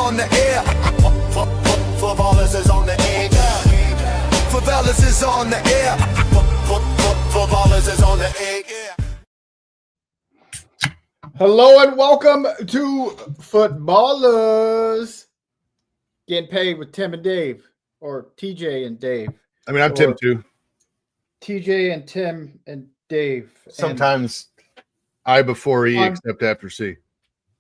on the air. Favelas is on the air. Favelas is on the air. Favelas is on the air. Hello and welcome to Footballers. Getting paid with Tim and Dave, or TJ and Dave. I mean, I'm Tim too. TJ and Tim and Dave. Sometimes I before E, except after C.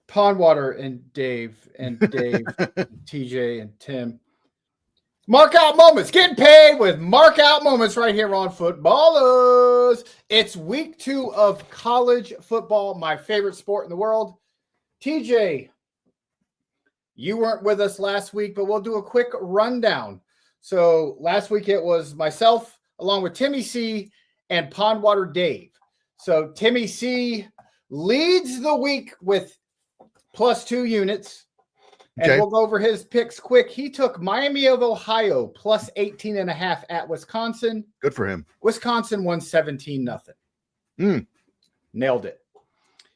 Pondwater and Dave, TJ and Tim. Mark out moments. Getting paid with mark out moments right here on Footballers. It's week 2 of college football, my favorite sport in the world. TJ, you weren't with us last week, but we'll do a quick rundown. So last week it was myself along with Timmy C and Pondwater Dave. So Timmy C leads the week with +2 units. And we'll go over his picks quick. He took Miami of Ohio plus 18.5 at Wisconsin. Good for him. Wisconsin won 17-0. Nailed it.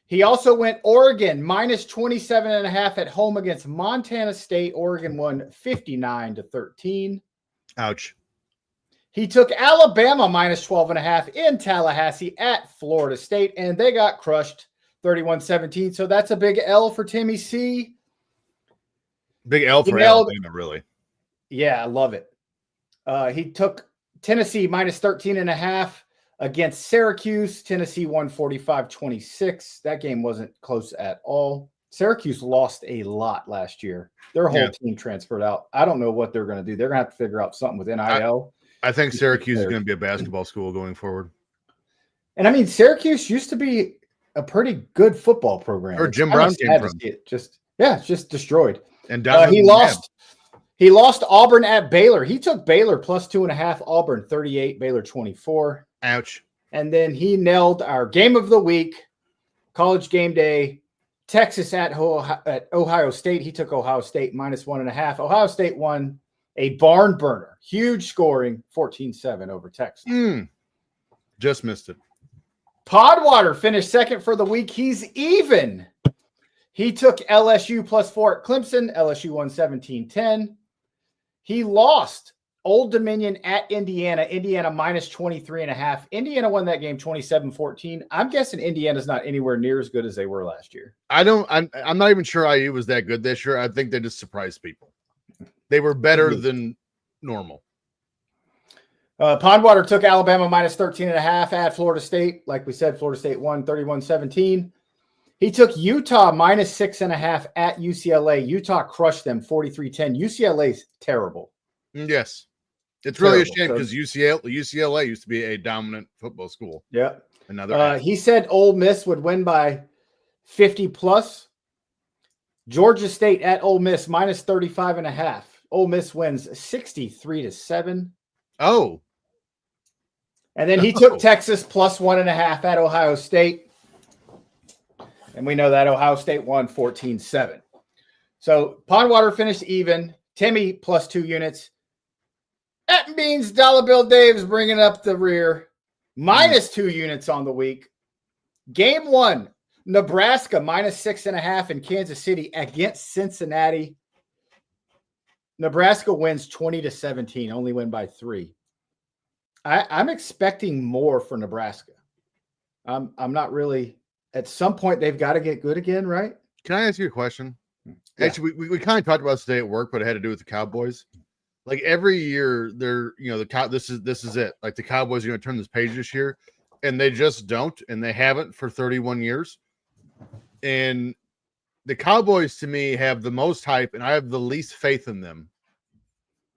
He also went Oregon minus 27.5 at home against Montana State. Oregon won 59-13. Ouch. He took Alabama minus 12.5 in Tallahassee at Florida State, and they got crushed 31-17. So that's a big L for Timmy C. Big L for Alabama, really. Yeah, I love it. He took Tennessee minus 13.5 against Syracuse. Tennessee won 45-26. That game wasn't close at all. Syracuse lost a lot last year. Their whole team transferred out. I don't know what they're going to do. They're going to have to figure out something with NIL. I think Syracuse is going to be a basketball school going forward. And I mean, Syracuse used to be a pretty good football program. Or Jim Brown came from. It's just destroyed. And he lost Auburn at Baylor. He took Baylor plus 2.5, Auburn 38, Baylor 24. Ouch. And then he nailed our game of the week, college game day, Texas at Ohio State. He took Ohio State minus 1.5. Ohio State won a barn burner, huge scoring, 14-7 over Texas. Just missed it. Podwater finished second for the week. He's even. He took LSU plus 4 at Clemson. LSU won 17-10. He lost Old Dominion at Indiana. Indiana minus 23.5. Indiana won that game 27-14. I'm guessing Indiana's not anywhere near as good as they were last year. I'm not even sure IU was that good this year. I think they just surprised people. They were better than normal. Pondwater took Alabama minus 13.5 at Florida State. Like we said, Florida State won 31-17. He took Utah minus 6.5 at UCLA. Utah crushed them 43-10. UCLA's terrible. Yes. It's really a shame because UCLA used to be a dominant football school. Yeah. He said Ole Miss would win by 50 plus. Georgia State at Ole Miss minus 35.5. Ole Miss wins 63-7. Oh. And then he took Texas plus 1.5 at Ohio State. And we know that Ohio State won 14-7. So Pondwater finished even. Timmy plus 2 units. That means Dolla Bill Dave is bringing up the rear. Minus 2 units on the week. Game 1, Nebraska minus 6.5 in Kansas City against Cincinnati. Nebraska wins 20-17, only win by 3. I'm expecting more for Nebraska. I'm not really. At some point, they've got to get good again, right? Can I ask you a question? Yeah. Actually, we kind of talked about this today at work, but it had to do with the Cowboys. Like every year, this is it. Like the Cowboys are going to turn this page this year, and they just don't, and they haven't for 31 years. And the Cowboys, to me, have the most hype, and I have the least faith in them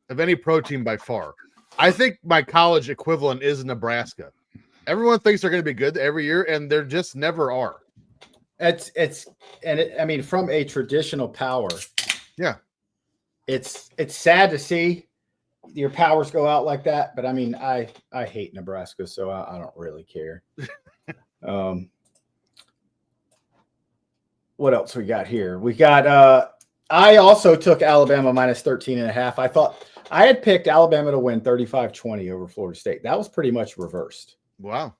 of any pro team by far. I think my college equivalent is Nebraska. Everyone thinks they're going to be good every year, and they're just never are. I mean, from a traditional power, yeah, it's sad to see your powers go out like that. But I mean, I hate Nebraska, so I don't really care. What else we got here? We got. I also took Alabama minus 13.5. I thought I had picked Alabama to win 35-20 over Florida State. That was pretty much reversed. Wow.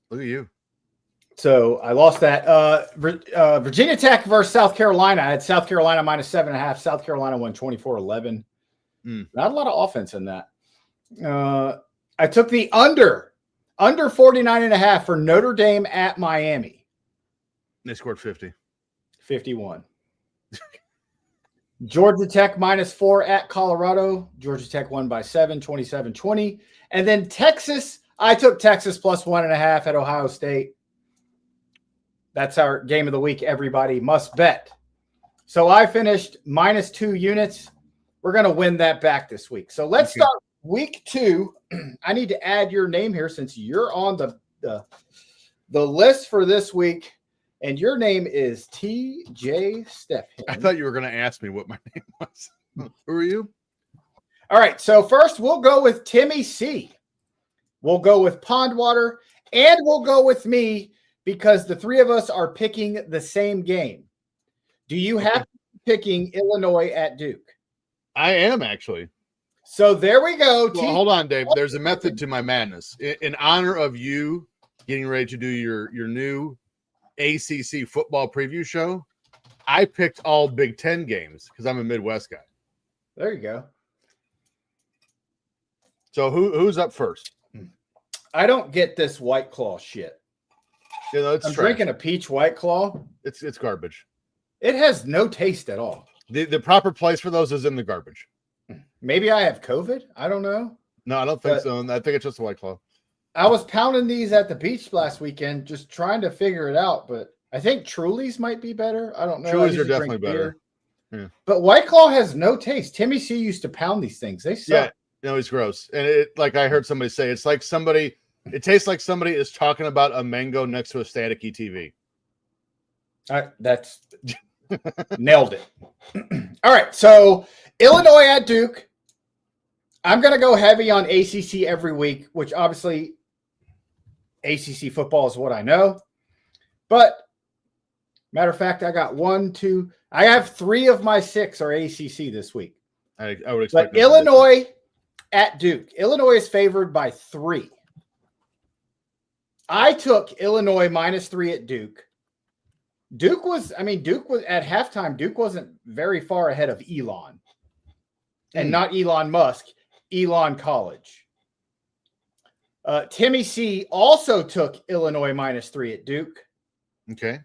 Look at you. So I lost that. Virginia Tech versus South Carolina. I had South Carolina minus 7.5. South Carolina won 24-11. Not a lot of offense in that. I took the under 49.5 for Notre Dame at Miami. They scored 50. 51. Georgia Tech minus 4 at Colorado. Georgia Tech won by 7, 27-20. And then Texas, I took Texas plus 1.5 at Ohio State. That's our game of the week. Everybody must bet. So I finished minus 2 units. We're going to win that back this week. So let's start week 2. I need to add your name here since you're on the list for this week. And your name is TJ Stephen. I thought you were going to ask me what my name was. Who are you? All right. So first we'll go with Timmy C. We'll go with Pondwater. And we'll go with me because the three of us are picking the same game. Do you have to be picking Illinois at Duke? I am actually. So there we go. Well, hold on, Dave. There's a method to my madness. In honor of you getting ready to do your new ACC football preview show, I picked all Big Ten games because I'm a Midwest guy. There you go. So who's up first? I don't get this White Claw shit. You know, it's I'm trash. drinking a peach White Claw. It's garbage. It has no taste at all. The proper place for those is in the garbage. Maybe I have COVID. I don't know. No, I don't think so. I think it's just a White Claw. I was pounding these at the beach last weekend, just trying to figure it out. But I think Truly's might be better. I don't know. Truly's are definitely better. Yeah. But White Claw has no taste. Timmy C used to pound these things. They suck. Yeah, no, it's gross. And it, like I heard somebody say, it's like somebody. It tastes like somebody is talking about a mango next to a staticky TV. That's nailed it. All right, so Illinois at Duke. I'm going to go heavy on ACC every week, which obviously ACC football is what I know. But matter of fact, I got 1, 2. I have 3 of my 6 are ACC this week. I would expect. But Illinois at Duke. Illinois is favored by 3. I took Illinois minus 3 at Duke. Duke was at halftime. Duke wasn't very far ahead of Elon. And not Elon Musk, Elon College. Timmy C also took Illinois minus 3 at Duke. Okay.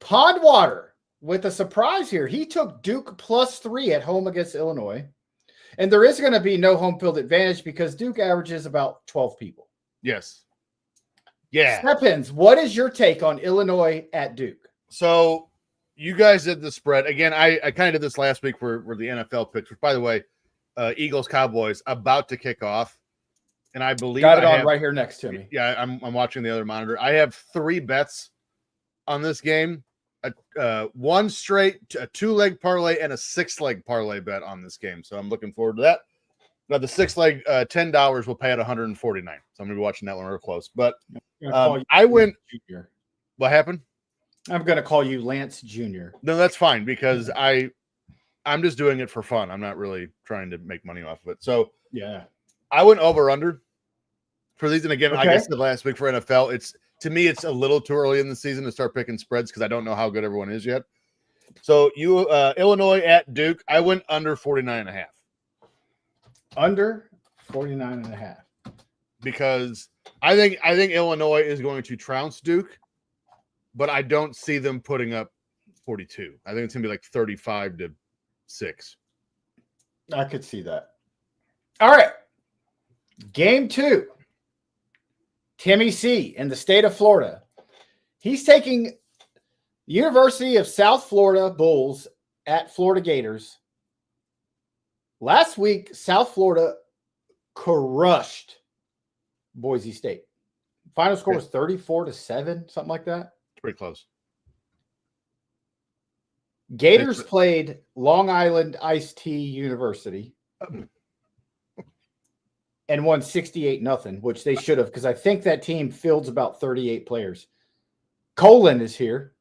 Podwater with a surprise here. He took Duke plus 3 at home against Illinois. And there is going to be no home field advantage because Duke averages about 12 people. Yes. Yeah. Steppins, what is your take on Illinois at Duke? So you guys did the spread. Again, I kind of did this last week for the NFL picks, which, by the way, Eagles Cowboys about to kick off. And I believe got it on right here next to me. Yeah, I'm watching the other monitor. I have 3 bets on this game. One straight, a 2-leg parlay, and a 6-leg parlay bet on this game. So I'm looking forward to that. Now the 6-leg, $10 will pay at 149. So I'm gonna be watching that one real close. But I went. Junior. What happened? I'm gonna call you Lance Jr. No, that's fine because I'm just doing it for fun. I'm not really trying to make money off of it. So yeah, I went over under for these. And again, like I said last week for NFL, to me it's a little too early in the season to start picking spreads because I don't know how good everyone is yet. So you Illinois at Duke, I went under 49.5. Under 49.5. Because I think Illinois is going to trounce Duke, but I don't see them putting up 42. I think it's gonna be like 35-6. I could see that. All right. Game 2. Timmy C in the state of Florida. He's taking the University of South Florida Bulls at Florida Gators. Last week, South Florida crushed Boise State. Final score was 34-7, something like that. It's pretty close. Gators played Long Island Ice-T University and won 68-0, which they should have, because I think that team fields about 38 players. Colin is here.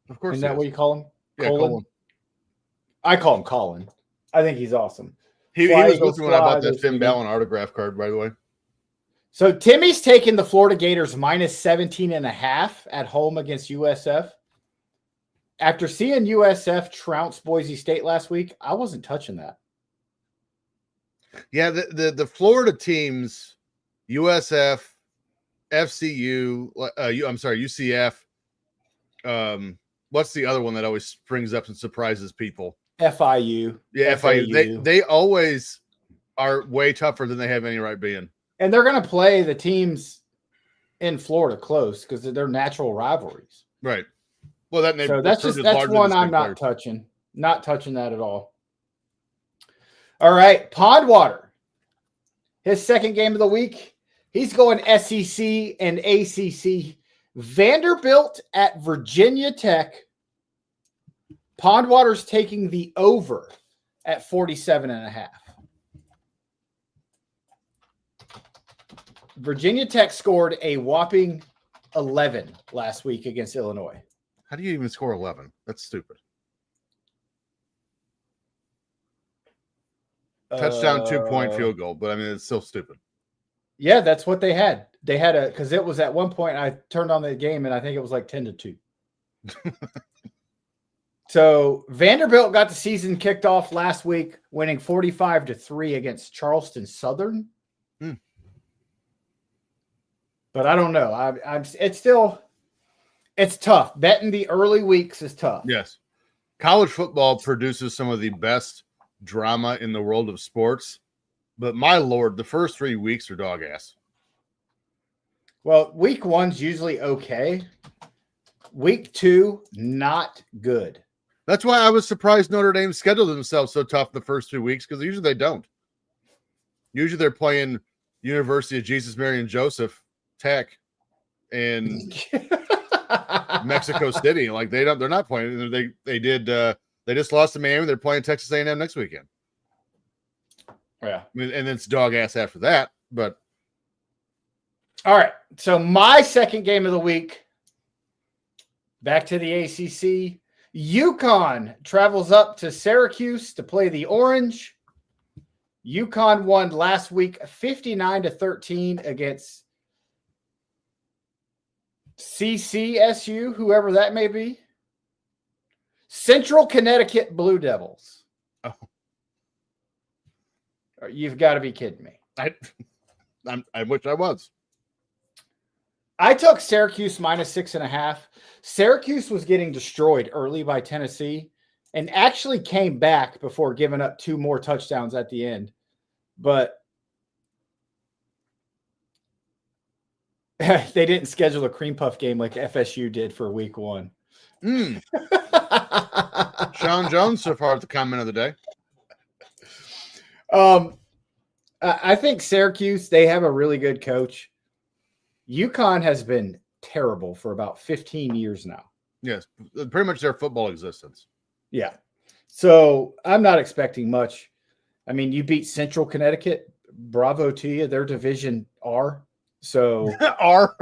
Of course. Isn't that what you call him? Yeah, Colin? I call him Colin. I think he's awesome. He was with me when I bought that Finn Ballen autograph card, by the way. So Timmy's taking the Florida Gators minus 17.5 at home against USF. After seeing USF trounce Boise State last week, I wasn't touching that. Yeah, the Florida teams, USF, FCU, UCF. What's the other one that always springs up and surprises people? FIU. Yeah, FAU. FIU. They always are way tougher than they have any right being. And they're going to play the teams in Florida close because they're natural rivalries. Right. Well, that's one I'm not touching. Not touching that at all. All right, Pondwater. His second game of the week. He's going SEC and ACC. Vanderbilt at Virginia Tech. Pondwater's taking the over at 47.5. Virginia Tech scored a whopping 11 last week against Illinois. How do you even score 11? That's stupid. Touchdown, 2-point field goal, but I mean, it's still stupid. Yeah, that's what they had. They had because it was at one point I turned on the game and I think it was like 10-2. So Vanderbilt got the season kicked off last week, winning 45-3 against Charleston Southern. But I don't know. It's tough. Betting the early weeks is tough. Yes. College football produces some of the best drama in the world of sports. But my Lord, the first 3 weeks are dog ass. Well, week 1's usually okay. Week 2, not good. That's why I was surprised Notre Dame scheduled themselves so tough the first 2 weeks, because usually they don't. Usually they're playing University of Jesus, Mary and Joseph, Tech, and Mexico City. Like they're not playing. They just lost to Miami. They're playing Texas A&M next weekend. Yeah. And then it's dog ass after that. But all right. So my second game of the week, back to the ACC. UConn travels up to Syracuse to play the Orange. UConn won last week 59-13 against CCSU, whoever that may be. Central Connecticut Blue Devils. Oh. You've got to be kidding me. I wish I was. I took Syracuse minus 6.5. Syracuse was getting destroyed early by Tennessee and actually came back before giving up 2 more touchdowns at the end. But they didn't schedule a cream puff game like FSU did for week 1. Sean Jones so far at the comment of the day. I think Syracuse, they have a really good coach. UConn has been terrible for about 15 years now. Yes, pretty much their football existence. Yeah. So I'm not expecting much. I mean, you beat Central Connecticut. Bravo to you. They're Division R. So R.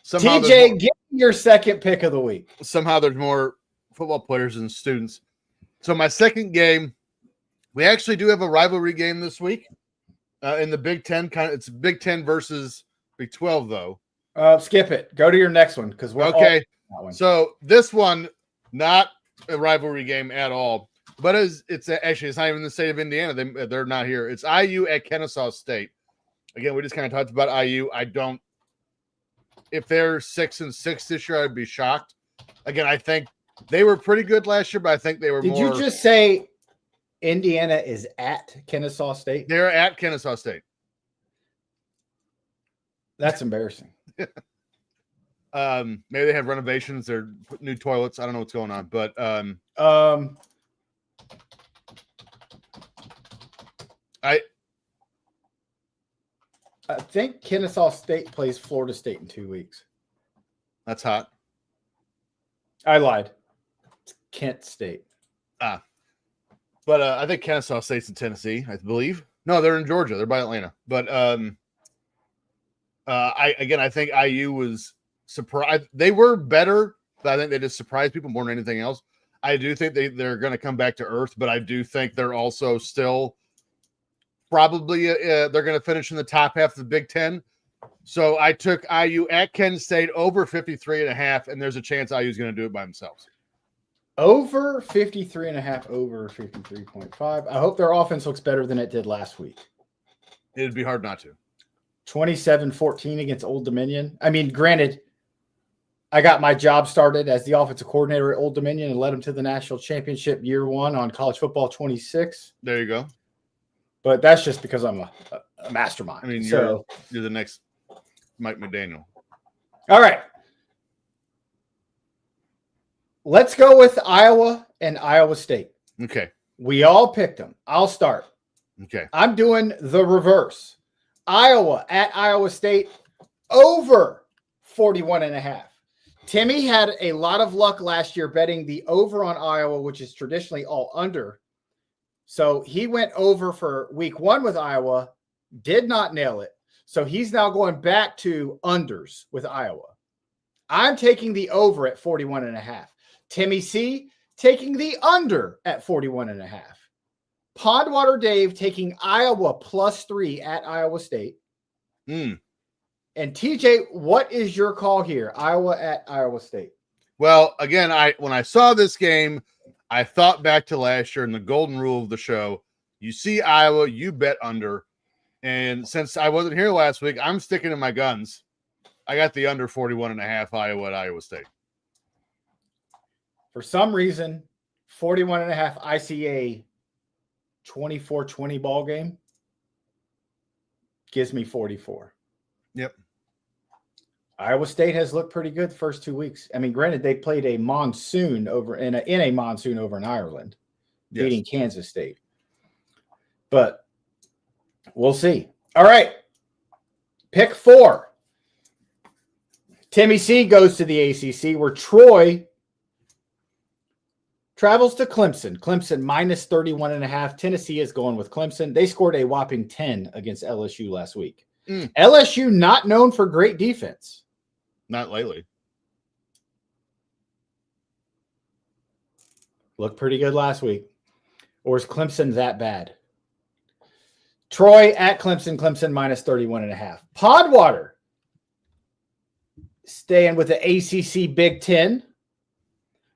TJ, give me your second pick of the week. Somehow there's more football players than students. So my second game, we actually do have a rivalry game this week in the Big Ten. It's Big Ten versus Big 12, though. Skip it. Go to your next one because we're okay. So this one, not a rivalry game at all, but it's not even in the state of Indiana. They're not here. It's IU at Kennesaw State. Again, we just kind of talked about IU. If they're 6-6 this year, I'd be shocked. Again, I think they were pretty good last year, but I think they were Did you just say Indiana is at Kennesaw State? They're at Kennesaw State. That's embarrassing. Maybe they have renovations. They're putting new toilets. I don't know what's going on, but I think Kennesaw State plays Florida State in 2 weeks. That's hot. I lied. It's Kent State. But I think Kennesaw State's in Tennessee, I believe. No, they're in Georgia. They're by Atlanta. But I think IU was surprised. They were better, but I think they just surprised people more than anything else. I do think they're going to come back to earth, but I do think they're also still probably they're going to finish in the top half of the Big Ten. So I took IU at Kent State over 53.5, and there's a chance IU is going to do it by themselves. Over 53.5, over 53.5. I hope their offense looks better than it did last week. It'd be hard not to. 27-14 against Old Dominion. I mean, granted, I got my job started as the offensive coordinator at Old Dominion and led them to the national championship year 1 on College Football 26. There you go. But that's just because I'm a mastermind. I mean, so, you're the next Mike McDaniel. All right. Let's go with Iowa and Iowa State. Okay. We all picked them. I'll start. Okay. I'm doing the reverse. Iowa at Iowa State over 41.5. Timmy had a lot of luck last year betting the over on Iowa, which is traditionally all under. So he went over for week 1 with Iowa, did not nail it. So he's now going back to unders with Iowa. I'm taking the over at 41.5. Timmy C taking the under at 41.5. Pondwater Dave taking Iowa +3 at Iowa State. And TJ, what is your call here? Iowa at Iowa State. Well, again, when I saw this game, I thought back to last year and the golden rule of the show. You see Iowa, you bet under. And since I wasn't here last week, I'm sticking to my guns. I got the under 41.5 Iowa at Iowa State. For some reason, 41.5 ICA 24-20 ball game gives me 44. Yep. Iowa State has looked pretty good the first 2 weeks. I mean, granted, they played a monsoon over in a monsoon over in Ireland, beating Kansas State. But we'll see. All right. Pick 4. Timmy C goes to the ACC, where Troy travels to Clemson. Clemson -31.5. Tennessee is going with Clemson. They scored a whopping 10 against LSU last week. LSU not known for great defense. Not lately. Looked pretty good last week. Or is Clemson that bad? Troy at Clemson. Clemson -31.5. Podwater staying with the ACC Big Ten.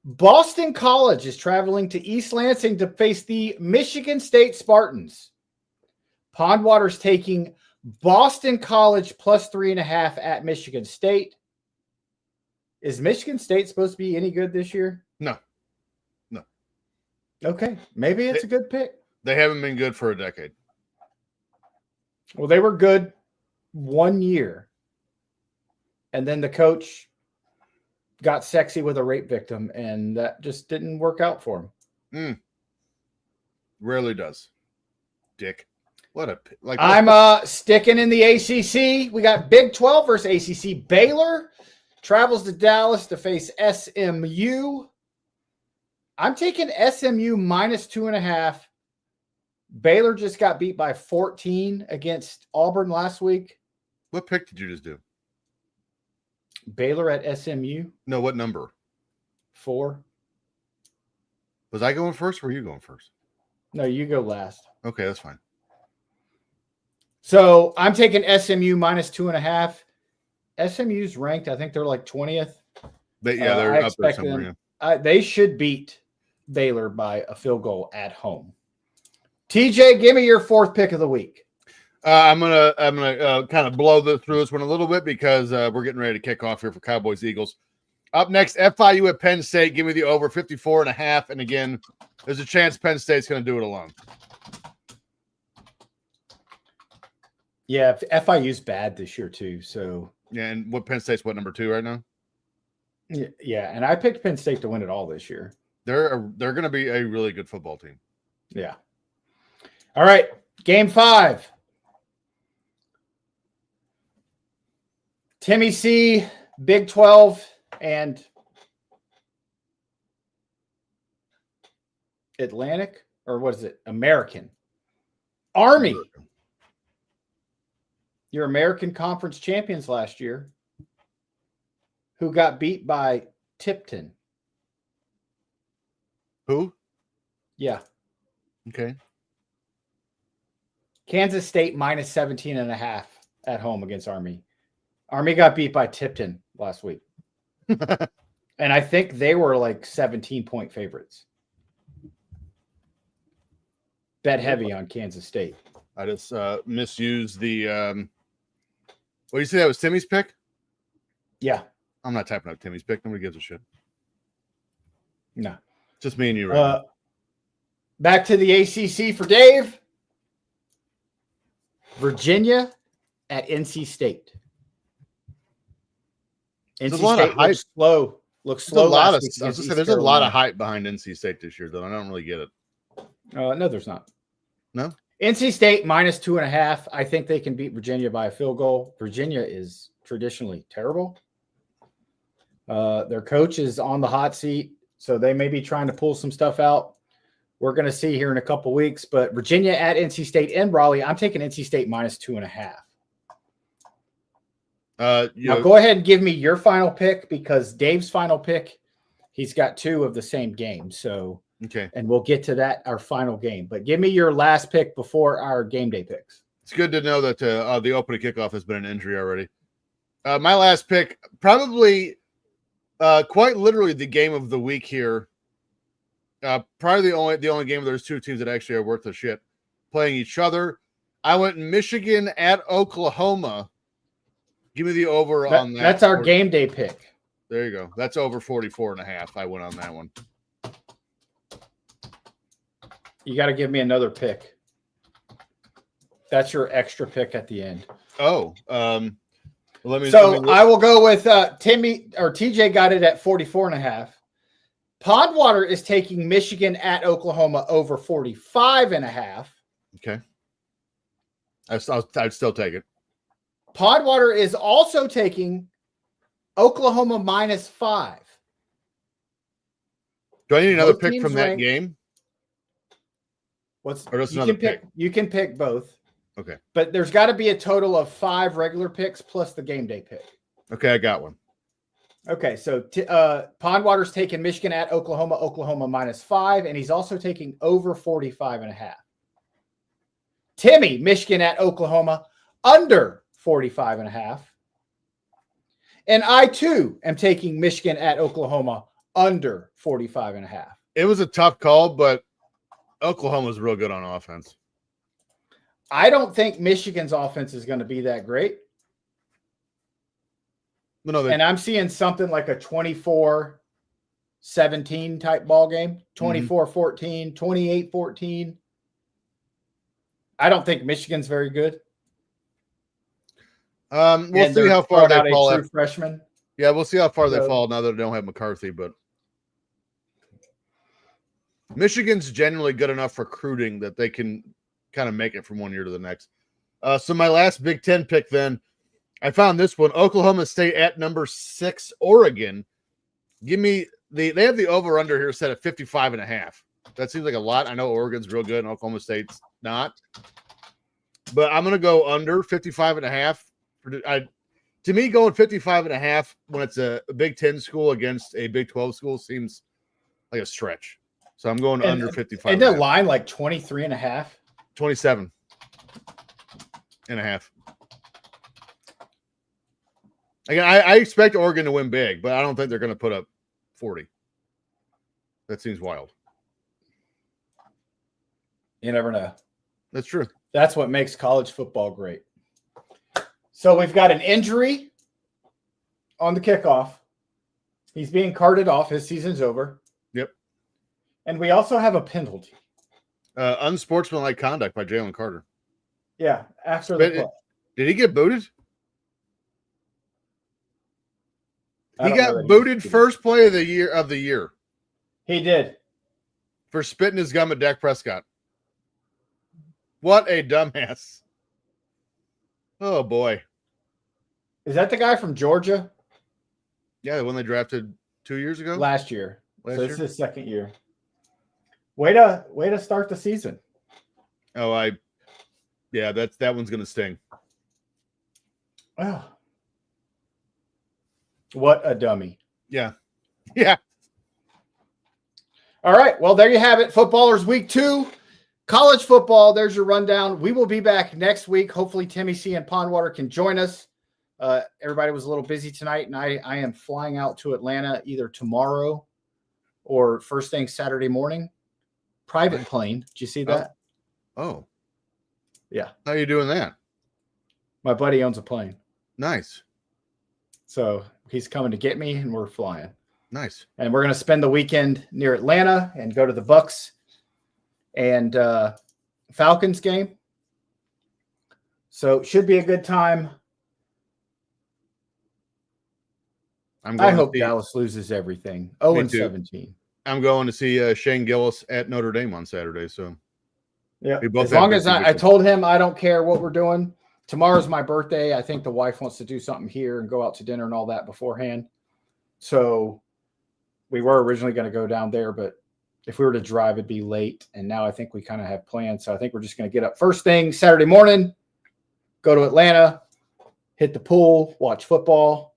Boston College is traveling to East Lansing to face the Michigan State Spartans. Pondwater's taking Boston College +3.5 at Michigan State. Is Michigan State supposed to be any good this year? No. Okay. Maybe it's a good pick. They haven't been good for a decade. Well, they were good 1 year. And then the coach got sexy with a rape victim, and that just didn't work out for him. Rarely does. Dick. What a like. I'm sticking in the ACC. We got Big 12 versus ACC. Baylor travels to Dallas to face SMU. I'm taking SMU -2.5. Baylor just got beat by 14 against Auburn last week. What pick did you just do? Baylor at SMU. No, what number? 4. Was I going first or were you going first? No, you go last. Okay, that's fine. So I'm taking SMU -2.5. SMU's ranked. I think they're like 20th. They're up there somewhere. They should beat Baylor by a field goal at home. TJ, give me your 4th pick of the week. I'm gonna kind of blow through this one a little bit because we're getting ready to kick off here for Cowboys Eagles. Up next, FIU at Penn State. Give me the over 54.5. And again, there's a chance Penn State's going to do it alone. Yeah, FIU's bad this year too. So yeah, and Penn State's number 2 right now? Yeah, and I picked Penn State to win it all this year. They're going to be a really good football team. Yeah. All right, game 5. Timmy C, Big 12, and Atlantic, or what is it? American. Army. Your American Conference champions last year, who got beat by Tipton. Who? Yeah. Okay. Kansas State minus 17.5 at home against Army. Army got beat by Tipton last week. And I think they were like 17-point favorites. Bet heavy on Kansas State. I just misused the what do you say that was Timmy's pick? Yeah. I'm not typing out Timmy's pick. Nobody gives a shit. No. Just me and you right now. Back to the ACC for Dave. Virginia at NC State. NC There's a lot of State hype. Looks slow. I was just saying, there's a lot of hype behind NC State this year, though. I don't really get it. No, there's not. No? NC State minus 2.5. I think they can beat Virginia by a field goal. Virginia is traditionally terrible. Their coach is on the hot seat, so they may be trying to pull some stuff out. We're going to see here in a couple weeks. But Virginia at NC State and Raleigh, I'm taking NC State minus 2.5. Now go ahead and give me your final pick, because Dave's final pick, he's got two of the same game. So okay, and we'll get to that, our final game. But give me your last pick before our game day picks. it's good to know that the opening kickoff has been an injury already. My last pick, probably quite literally the game of the week here. Probably the only game where there's two teams that actually are worth a shit playing each other. I went Michigan at Oklahoma. Give me the over on that. That's our game day pick. There you go. That's over 44.5. I went on that one. You got to give me another pick. That's your extra pick at the end. Oh, I will go with Timmy, or TJ got it at 44.5. Podwater is taking Michigan at Oklahoma over 45.5. Okay. I'd still take it. Podwater is also taking Oklahoma minus 5. Do I need another Both pick teams from that ranked- game? Or just you another can pick? You can pick both. Okay. But there's got to be a total of 5 regular picks plus the game day pick. Okay, I got one. Okay, so Pondwater's taking Michigan at Oklahoma minus 5, and he's also taking over 45.5. Timmy, Michigan at Oklahoma under 45.5. And I, too, am taking Michigan at Oklahoma under 45.5. It was a tough call, but Oklahoma's real good on offense. I don't think Michigan's offense is going to be that great. No, And I'm seeing something like a 24-17 type ball game, 24-14, 28-14. I don't think Michigan's very good. We'll see how far they fall. True freshman. Yeah, we'll see how far they fall now that they don't have McCarthy. But Michigan's generally good enough recruiting that they can kind of make it from one year to the next. So my last Big Ten pick then, I found this one: Oklahoma State at number 6, Oregon. Give me they have the over/under here set at 55.5. That seems like a lot. I know Oregon's real good and Oklahoma State's not, but I'm gonna go under 55.5. To me, going 55.5 when it's a Big Ten school against a Big 12 school seems like a stretch. So I'm going under 55. And the line like 23.5. 27.5. Again, I expect Oregon to win big, but I don't think they're going to put up 40. That seems wild. You never know. That's true. That's what makes college football great. So we've got an injury on the kickoff. He's being carted off. His season's over. Yep. And we also have a penalty. Unsportsmanlike conduct by Jalen Carter. Yeah, after the play. Did he get booted? He got booted first play of the year. He did. For spitting his gum at Dak Prescott. What a dumbass. Oh, boy. Is that the guy from Georgia? Yeah, the one they drafted 2 years ago? Last year. Last So year? this is his second year. Way to start the season. Oh, that one's going to sting. Oh. What a dummy. Yeah. Yeah. All right. Well, there you have it. Footballers Week 2. college football, there's your rundown. We will be back next week. Hopefully Timmy C and Pondwater can join us. Everybody was a little busy tonight, and I am flying out to Atlanta either tomorrow or first thing Saturday morning. Private plane. Did you see that? Oh. Yeah. How are you doing that? My buddy owns a plane. Nice. So he's coming to get me, and we're flying. Nice. And we're going to spend the weekend near Atlanta and go to the Bucks and Falcons game. So it should be a good time. I hope Dallas loses everything. 0-17. I'm going to see Shane Gillis at Notre Dame on Saturday. So yeah, as long as I told him I don't care what we're doing. Tomorrow's my birthday. I think the wife wants to do something here and go out to dinner and all that beforehand. So we were originally going to go down there, but if we were to drive, it'd be late. And now I think we kind of have plans. So I think we're just going to get up first thing Saturday morning, go to Atlanta, hit the pool, watch football,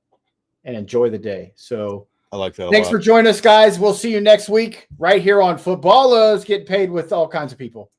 and enjoy the day. So I like that. Thanks for joining us, guys. We'll see you next week right here on Footballers, getting paid with all kinds of people.